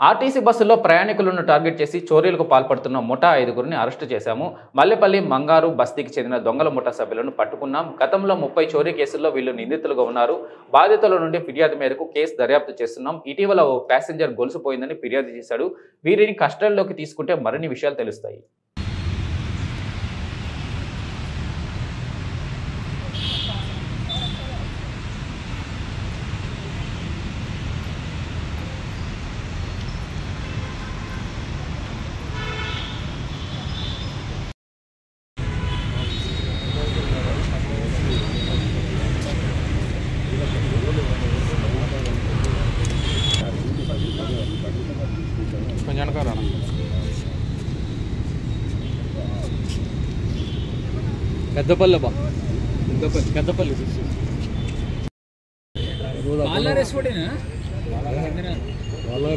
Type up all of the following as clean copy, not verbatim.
RTC బస్సుల్లో ప్రయాణికులను target చేసి చోరీలకు పాల్పడుతున్న ముఠా 5గురిని అరెస్టు చేశాము. మల్లెపల్లి, మంగారు బస్తీకి చెందిన దొంగల ముఠా సభ్యులను పట్టుకున్నాం. గతంలో 30 చోరీ కేసుల్లో వీళ్ళు నిందితులుగా ఉన్నారు. బాధితుల నుండి ఫిర్యాదు మేరకు కేసు దర్యాప్తు చేస్తున్నాం. ఇటీవల ఓ ప్యాసింజర్ గొలుసు పోయిందని ఫిర్యాదు చేశాడు. వీరిని కస్టడీలోకి తీసుకుంటే మరిన్ని విషయాలు తెలుస్తాయి. పెద్దపల్లి పెద్దపల్లి వాళ్ళ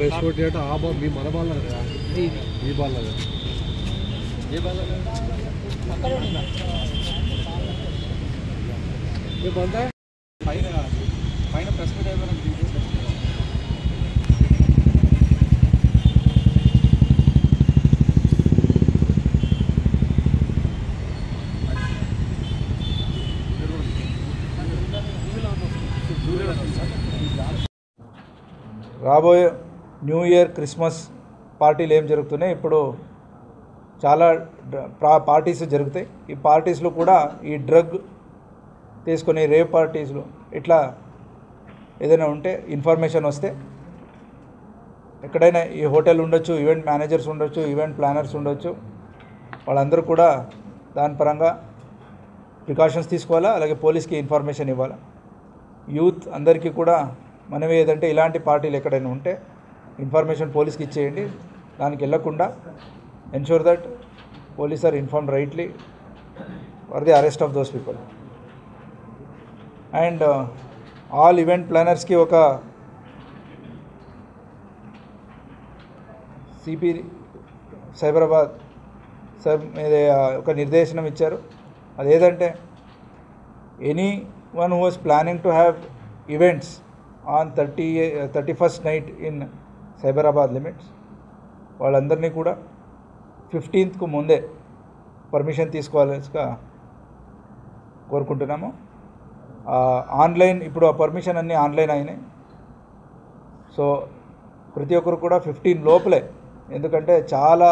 రెస్పోర్ట్ చేయటం ఆ బాల్ మీ మన బాల్ ఈ బాల్ పైన ప్రెస్ మీట్ అయిపోయినా రాబోయే న్యూ ఇయర్ క్రిస్మస్ పార్టీలు ఏం జరుగుతున్నాయి, ఇప్పుడు చాలా పార్టీస్ జరుగుతాయి. ఈ పార్టీస్లో కూడా ఈ డ్రగ్ తీసుకొని రేప్ పార్టీస్లో ఇట్లా ఏదైనా ఉంటే ఇన్ఫర్మేషన్ వస్తే ఎక్కడైనా ఈ హోటల్ ఉండొచ్చు, ఈవెంట్ మేనేజర్స్ ఉండొచ్చు, ఈవెంట్ ప్లానర్స్ ఉండొచ్చు, వాళ్ళందరూ కూడా దాని పరంగా ప్రికాషన్స్ తీసుకోవాలా, అలాగే పోలీస్కి ఇన్ఫర్మేషన్ ఇవ్వాలా. యూత్ అందరికీ కూడా మనమే ఏదంటే ఇలాంటి పార్టీలు ఎక్కడైనా ఉంటే ఇన్ఫర్మేషన్ పోలీస్కి ఇచ్చేయండి. దానికి వెళ్ళకుండా ensure that police are informed rightly for the arrest of those people. And all event ప్లానర్స్కి ఒక సిపి సైబరాబాద్ సార్ మీద ఒక నిర్దేశనం ఇచ్చారు. అదేంటంటే anyone who was planning to have events on 31st night in Cyberabad limits, వాళ్ళందరినీ కూడా 15th ముందే పర్మిషన్ తీసుకోవాల్సిగా కోరుకుంటున్నాము. ఆన్లైన్ ఇప్పుడు ఆ పర్మిషన్ అన్నీ ఆన్లైన్ అయినాయి. సో ప్రతి ఒక్కరు కూడా 15 లోపలే, ఎందుకంటే చాలా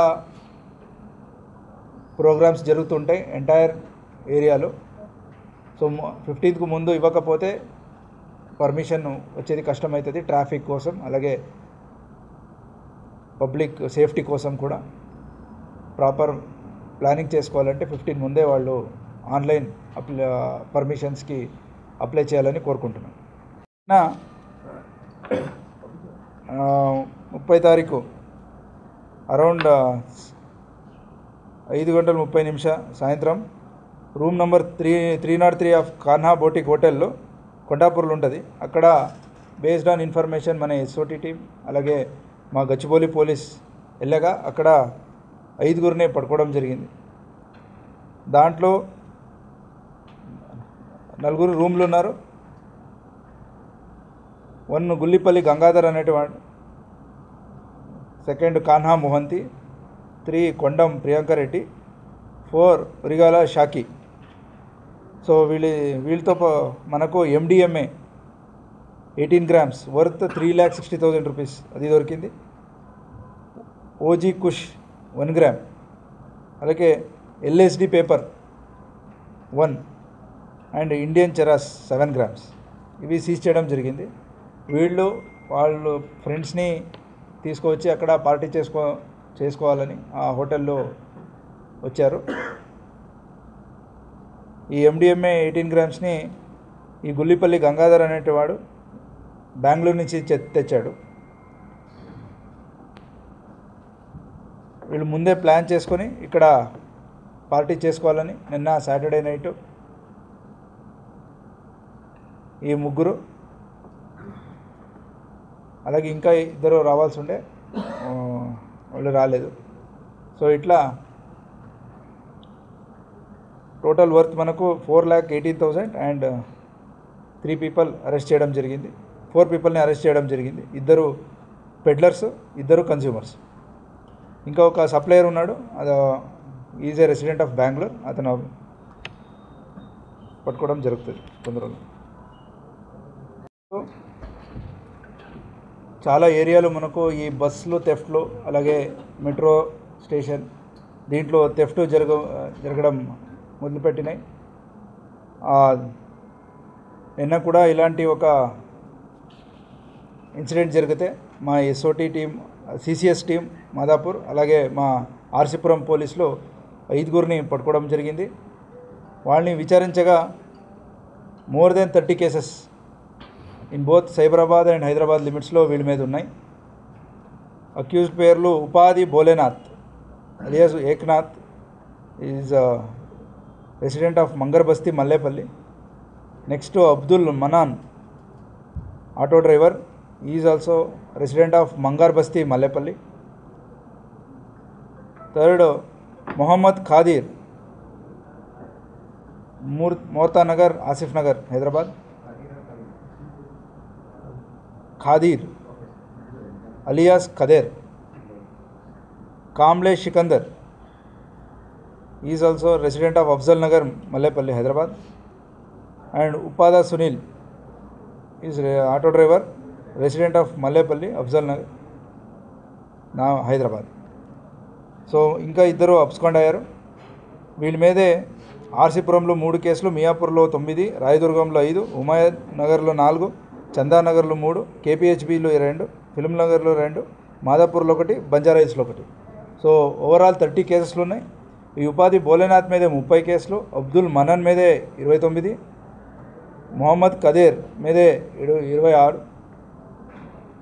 ప్రోగ్రామ్స్ జరుగుతుంటాయి ఎంటైర్ ఏరియాలో. సో 15th ముందు ఇవ్వకపోతే పర్మిషన్ వచ్చేది కష్టమవుతుంది ట్రాఫిక్ కోసం, అలాగే పబ్లిక్ సేఫ్టీ కోసం కూడా. ప్రాపర్ ప్లానింగ్ చేసుకోవాలంటే 15 ముందే వాళ్ళు ఆన్లైన్ పర్మిషన్స్కి అప్లై చేయాలని కోరుకుంటున్నాను. 30 తారీఖు అరౌండ్ 5:30 సాయంత్రం room number 303 of Kanha boutique హోటల్లో కొండాపూర్లో ఉంటుంది. అక్కడ బేస్డ్ ఆన్ ఇన్ఫర్మేషన్ మన ఎస్ఓటీ టీం అలాగే మా గచ్చిబౌలి పోలీస్ వెళ్ళగా అక్కడ 5గురిని పట్టుకోవడం జరిగింది. దాంట్లో 4 రూమ్లు ఉన్నారు. 1 గుల్లిపల్లి గంగాధర్ అనేటివాడు, 2 కాన్హా మోహంతి, 3 కొండం ప్రియాంకరెడ్డి, 4 ఉరిగాల షాకి. సో వీళ్ళతో మనకు MDMA 18 grams వర్త్ 3,60,000 రూపీస్ అది దొరికింది. ఓజీ కుష్ 1 gram, అలాగే LSD paper 1 and Indian charas 7 grams ఇవి సీజ్ చేయడం జరిగింది. వాళ్ళు ఫ్రెండ్స్ని తీసుకువచ్చి అక్కడ పార్టీ చేసుకోవాలని ఆ హోటల్లో వచ్చారు. ఈ MDMA 18 గ్రామ్స్ని ఈ గుల్లిపల్లి గంగాధర్ అనేటివాడు బెంగళూరు నుంచి తెచ్చాడు. వీళ్ళు ముందే ప్లాన్ చేసుకొని ఇక్కడ పార్టీ చేసుకోవాలని నిన్న సాటర్డే నైటు ఈ 3, అలాగే ఇంకా 2 రావాల్సి ఉండే వాళ్ళు రాలేదు. సో ఇట్లా టోటల్ వర్త్ మనకు 4,18,000 అండ్ 3 people అరెస్ట్ చేయడం జరిగింది. 4 peopleని అరెస్ట్ చేయడం జరిగింది. 2 పెడ్లర్స్, 2 కన్స్యూమర్స్. ఇంకా ఒక సప్లయర్ ఉన్నాడు, అది is a resident of Bengaluru, అతను పట్టుకోవడం జరుగుతుంది కొన్ని రోజులు. చాలా ఏరియాలు మనకు ఈ బస్సులు థెఫ్ట్లు, అలాగే మెట్రో స్టేషన్ దీంట్లో థెఫ్ట్ జరగడం మొదలుపెట్టినాయి. నిన్న కూడా ఇలాంటి ఒక ఇన్సిడెంట్ జరిగితే మా SOT team, CCS team Madhapur, అలాగే మా ఆర్సీపురం పోలీసులు 5గురిని పట్టుకోవడం జరిగింది. వాళ్ళని విచారించగా more than 30 cases in both Cyberabad and Hyderabad లిమిట్స్లో వీళ్ళ మీద ఉన్నాయి. అక్యూజ్డ్ పేర్లు Upadhi Bholenath alias Eknath, is resident of Mangar Basti Mallepally. Next Abdul Manan auto driver, is also resident of Mangar Basti Mallepally. Third Mohammed Khadeer, Morta Nagar, Asif Nagar, Hyderabad. Khadeer alias Khader. Kamble Sikandar, is also resident of Afzal Nagar, Mallepally, Hyderabad. And Upada Sunil is auto driver, resident of Mallepally, Afzal Nagar, Hyderabad. So ఇంకా 2 abscond అయ్యారు. వీళ్ళ మీదే ఆర్సీపురంలో 3 కేసులు, మియాపూర్లో 9, రాయదుర్గంలో 5, ఉమాయద్ నగర్లో 4, చందానగర్లో 3, కేపీహెచ్బీలో 2, ఫిల్మ్ నగర్లో 2, మాదాపూర్లో 1, బంజారాహిల్స్లో 1. సో ఓవరాల్ 30 కేసెస్లు ఉన్నాయి. ఈ ఉపాధి భోలేనాథ్ మీదే 30 కేసులు, అబ్దుల్ మనన్ మీదే 29, మొహమ్మద్ ఖదేర్ మీదే 26,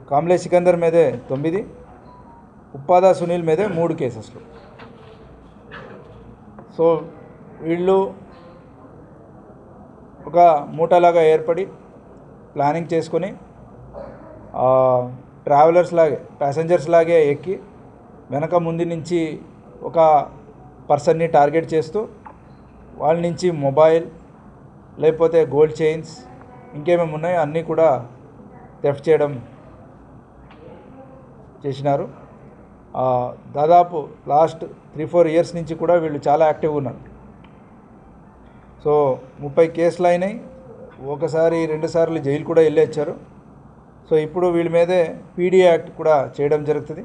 కామ్లే సికందర్ మీదే 9, ఉపాదా సునీల్ మీదే 3 కేసెస్లు. సో వీళ్ళు ఒక మూటలాగా ఏర్పడి ప్లానింగ్ చేసుకొని ట్రావెలర్స్ లాగే, ప్యాసింజర్స్ లాగే ఎక్కి వెనక ముందు నుంచి ఒక పర్సన్ని టార్గెట్ చేస్తూ వాళ్ళ నుంచి మొబైల్, లేకపోతే గోల్డ్ చైన్స్, ఇంకేమేమి ఉన్నాయో అన్నీ కూడా థెఫ్ట్ చేయడం చేసినారు. దాదాపు లాస్ట్ 3-4 ఇయర్స్ నుంచి కూడా వీళ్ళు చాలా యాక్టివ్గా ఉన్నారు. సో 30 కేసులు అయినాయి, 1-2 సార్లు జైలు కూడా వెళ్ళి వచ్చారు. సో ఇప్పుడు వీళ్ళ మీదే పీడీ యాక్ట్ కూడా చేయడం జరుగుతుంది.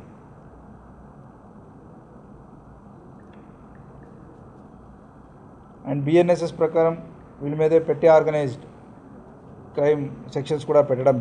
అండ్ బిఎన్ఎస్ఎస్ ప్రకారం వీళ్ళ మీదే పెట్టి ఆర్గనైజ్డ్ క్రైమ్ సెక్షన్స్ కూడా పెట్టడం